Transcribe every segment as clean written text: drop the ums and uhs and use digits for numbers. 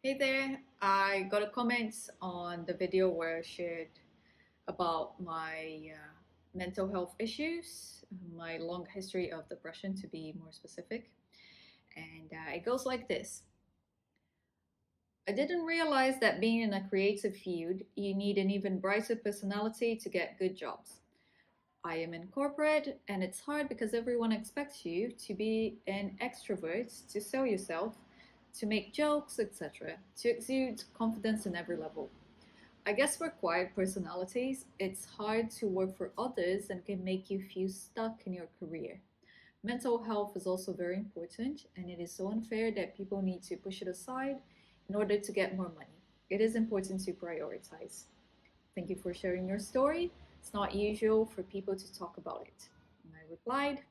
Hey there, I got a comment on the video where I shared about my mental health issues, my long history of depression to be more specific. And it goes like this. I didn't realize that being in a creative field, you need an even brighter personality to get good jobs. I am in corporate, and it's hard because everyone expects you to be an extrovert, to sell yourself, to make jokes, etc., to exude confidence in every level. I guess for quiet personalities, it's hard to work for others and can make you feel stuck in your career. Mental health is also very important, and it is so unfair that people need to push it aside in order to get more money. It is important to prioritize. Thank you for sharing your story. It's not usual for people to talk about it. And I replied,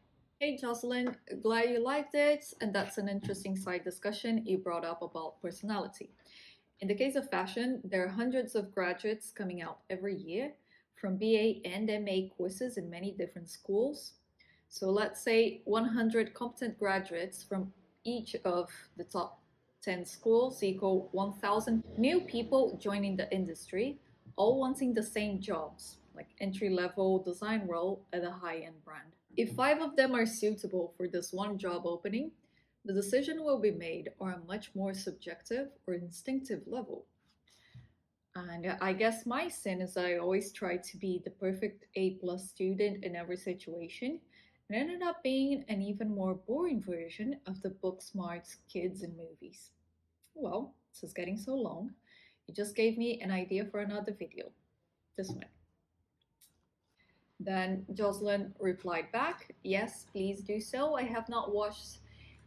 Hey Jocelyn, glad you liked it, and that's an interesting side discussion you brought up about personality. In the case of fashion, there are hundreds of graduates coming out every year from BA and MA courses in many different schools. So let's say 100 competent graduates from each of the top 10 schools equal 1,000 new people joining the industry, all wanting the same jobs, like entry level design role at a high end brand. If five of them are suitable for this one job opening, the decision will be made on a much more subjective or instinctive level. And I guess my sin is that I always try to be the perfect A plus student in every situation and ended up being an even more boring version of the book smart kids in movies. Well, this is getting so long. It just gave me an idea for another video. This one. Then Jocelyn replied back, Yes, please do so. I have not watched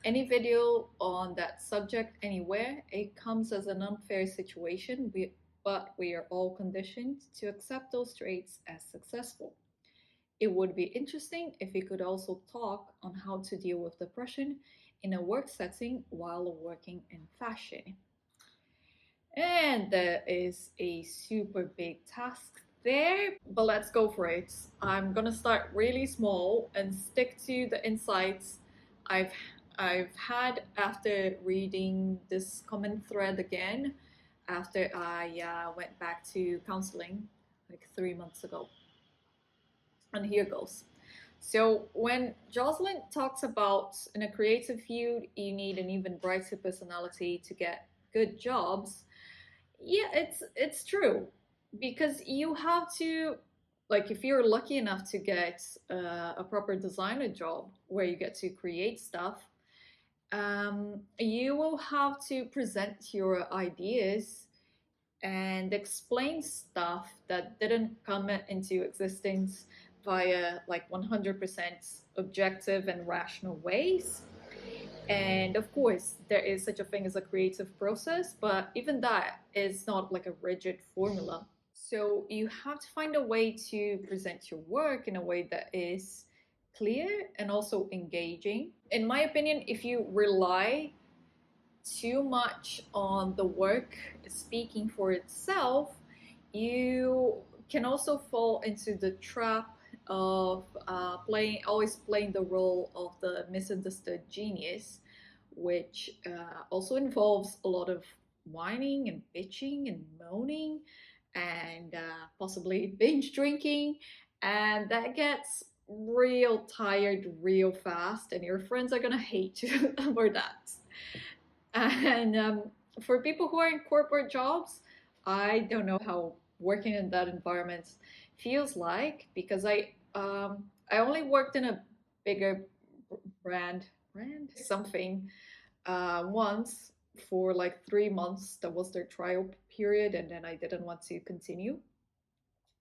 any video on that subject anywhere. It comes as an unfair situation, but we are all conditioned to accept those traits as successful. It would be interesting if we could also talk on how to deal with depression in a work setting while working in fashion. And there is a super big task there, but let's go for it. I'm gonna start really small and stick to the insights I've I've had after reading this comment thread again after I went back to counseling like 3 months ago. And here goes. So when Jocelyn talks about in a creative field, you need an even brighter personality to get good jobs. Yeah, it's true because you have to, like, if you're lucky enough to get a proper designer job where you get to create stuff, you will have to present your ideas and explain stuff that didn't come into existence via like 100% objective and rational ways. And of course, there is such a thing as a creative process, but even that is not like a rigid formula. So you have to find a way to present your work in a way that is clear and also engaging. In my opinion, if you rely too much on the work speaking for itself, you can also fall into the trap of always playing the role of the misunderstood genius, which also involves a lot of whining and bitching and moaning and possibly binge drinking. And that gets real tired real fast, and your friends are gonna hate you for that. And for people who are in corporate jobs, I don't know how working in that environment feels like because I only worked in a bigger brand something once for like 3 months. That was their trial period, and then I didn't want to continue.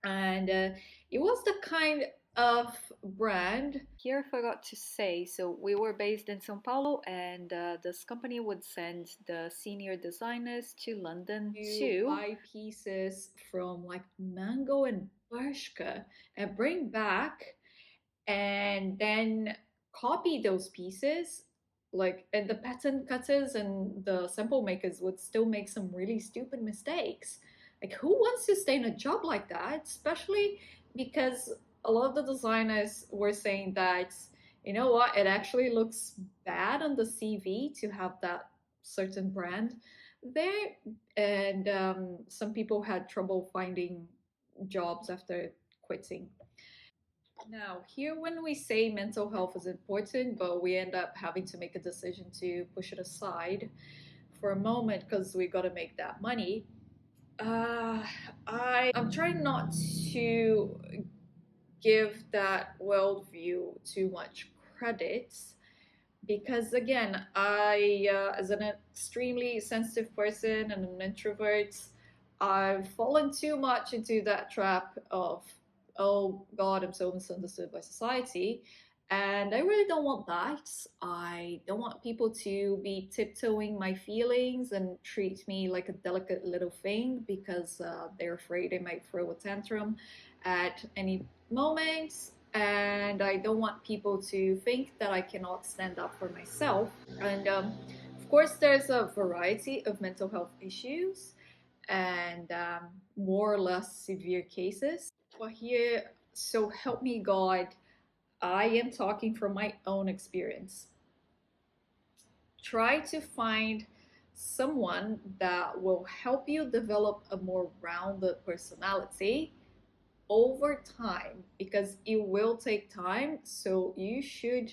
And it was the kind of brand. Here I forgot to say, so we were based in Sao Paulo, and this company would send the senior designers to London to buy pieces from like Mango and Bershka and bring back and then copy those pieces. Like, and the pattern cutters and the sample makers would still make some really stupid mistakes. Like, who wants to stay in a job like that? Especially because a lot of the designers were saying that, you know what, it actually looks bad on the CV to have that certain brand there, and some people had trouble finding jobs after quitting. Now, here when we say mental health is important, but we end up having to make a decision to push it aside for a moment because we got to make that money. Uh, I'm trying not to give that worldview too much credit because again, as an extremely sensitive person and an introvert, I've fallen too much into that trap of, oh God, I'm so misunderstood by society. And I really don't want that. I don't want people to be tiptoeing my feelings and treat me like a delicate little thing because they're afraid I might throw a tantrum at any moment. And I don't want people to think that I cannot stand up for myself. And of course, there's a variety of mental health issues and more or less severe cases. But here, so help me God, I am talking from my own experience. Try to find someone that will help you develop a more rounded personality over time because it will take time. So you should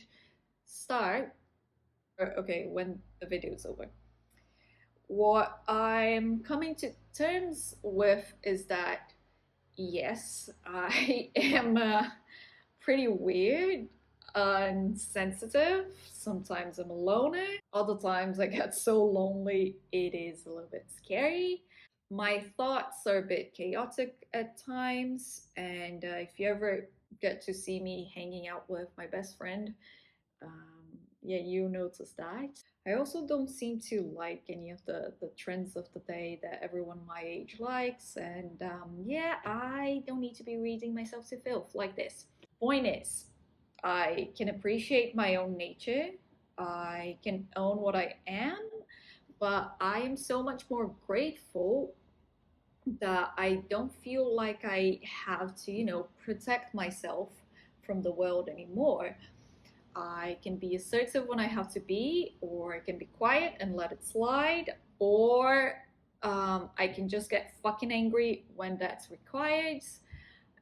start, okay, when the video is over. What I'm coming to terms with is that yes, I am pretty weird and sensitive. Sometimes I'm a loner. Other times I get so lonely it is a little bit scary. My thoughts are a bit chaotic at times, and if you ever get to see me hanging out with my best friend, yeah, you notice that. I also don't seem to like any of the trends of the day that everyone my age likes, and yeah, I don't need to be reading myself to filth like this. Point is, I can appreciate my own nature, I can own what I am, but I am so much more grateful that I don't feel like I have to, protect myself from the world anymore. I can be assertive when I have to be, or I can be quiet and let it slide, or I can just get fucking angry when that's required.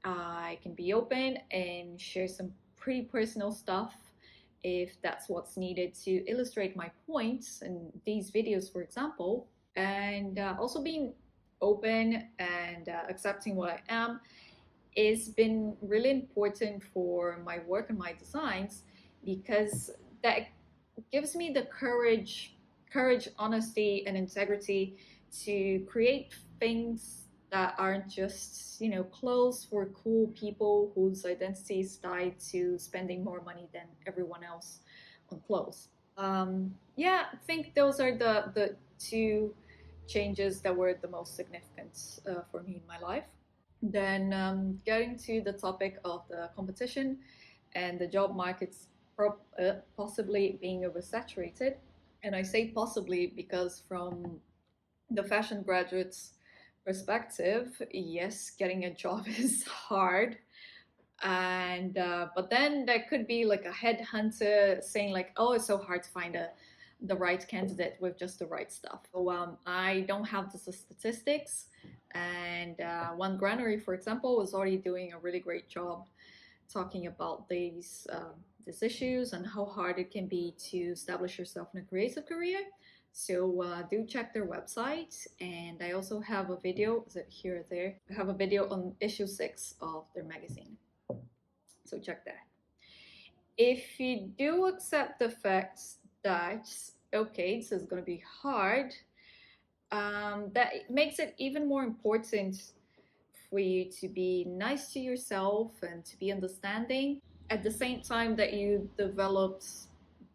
I can be open and share some pretty personal stuff if that's what's needed to illustrate my points in these videos, for example. And also being open and accepting what I am has been really important for my work and my designs because that gives me the courage, honesty, and integrity to create things that aren't just, clothes for cool people whose identity is tied to spending more money than everyone else on clothes. Yeah, I think those are the two changes that were the most significant for me in my life. Then getting to the topic of the competition and the job markets possibly being oversaturated. And I say possibly because from the fashion graduates' perspective, yes, getting a job is hard. And but then there could be like a headhunter saying like, oh, it's so hard to find the right candidate with just the right stuff. So I don't have the statistics. And One Granary, for example, was already doing a really great job talking about these issues and how hard it can be to establish yourself in a creative career. So do check their website, and I also have a video. Is it here or there? I have a video on issue 6 of their magazine. So check that. If you do accept the fact that okay, this is going to be hard, that makes it even more important for you to be nice to yourself and to be understanding at the same time that you developed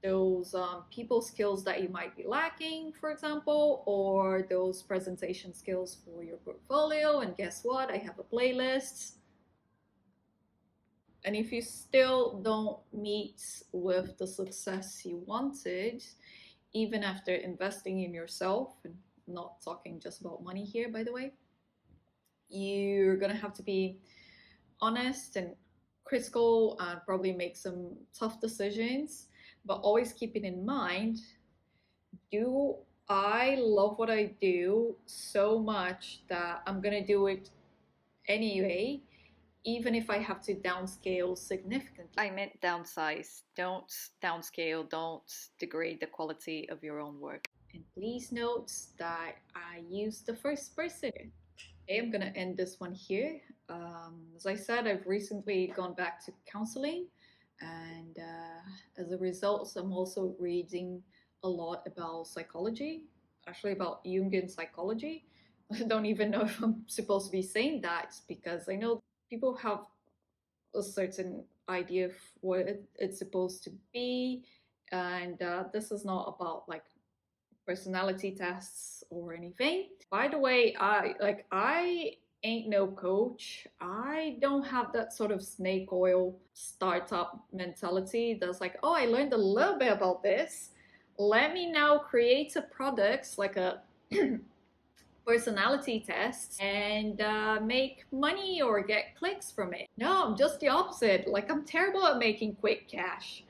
those people skills that you might be lacking, for example, or those presentation skills for your portfolio. And guess what? I have a playlist. And if you still don't meet with the success you wanted, even after investing in yourself, and not talking just about money here, by the way, you're gonna have to be honest and critical and probably make some tough decisions, but always keeping in mind, do I love what I do so much that I'm gonna do it anyway, even if I have to downscale significantly. I meant downsize. Don't downscale, don't degrade the quality of your own work. And please note that I use the first person. Okay, I'm gonna end this one here. As I said, I've recently gone back to counseling, and as a result, I'm also reading a lot about psychology, actually about Jungian psychology. I don't even know if I'm supposed to be saying that because I know people have a certain idea of what it's supposed to be, and this is not about like personality tests or anything. By the way, I ain't no coach. I don't have that sort of snake oil startup mentality that's like, oh, I learned a little bit about this. Let me now create a product like a personality test and make money or get clicks from it. No, I'm just the opposite. Like, I'm terrible at making quick cash.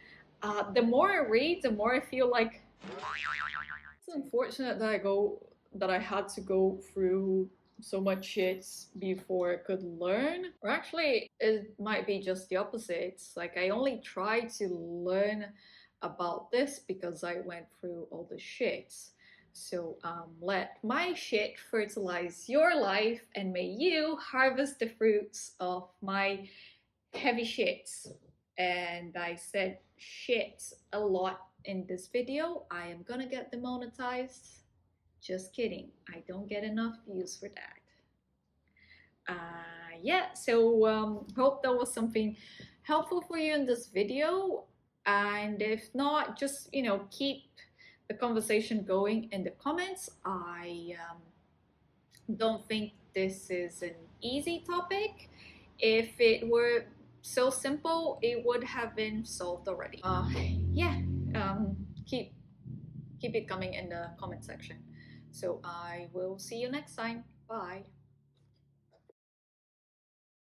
The more I read, the more I feel like it's unfortunate that I had to go through so much shit before I could learn. Or actually, it might be just the opposite. It's like I only tried to learn about this because I went through all the shit. So let my shit fertilize your life, and may you harvest the fruits of my heavy shits. And I said shit a lot in this video. I am gonna get demonetized. Just kidding. I don't get enough views for that. Yeah, so hope that was something helpful for you in this video. And if not, just, keep the conversation going in the comments. I don't think this is an easy topic. If it were so simple, it would have been solved already. Yeah, um, keep keep it coming in the comment section. So I will see you next time. Bye.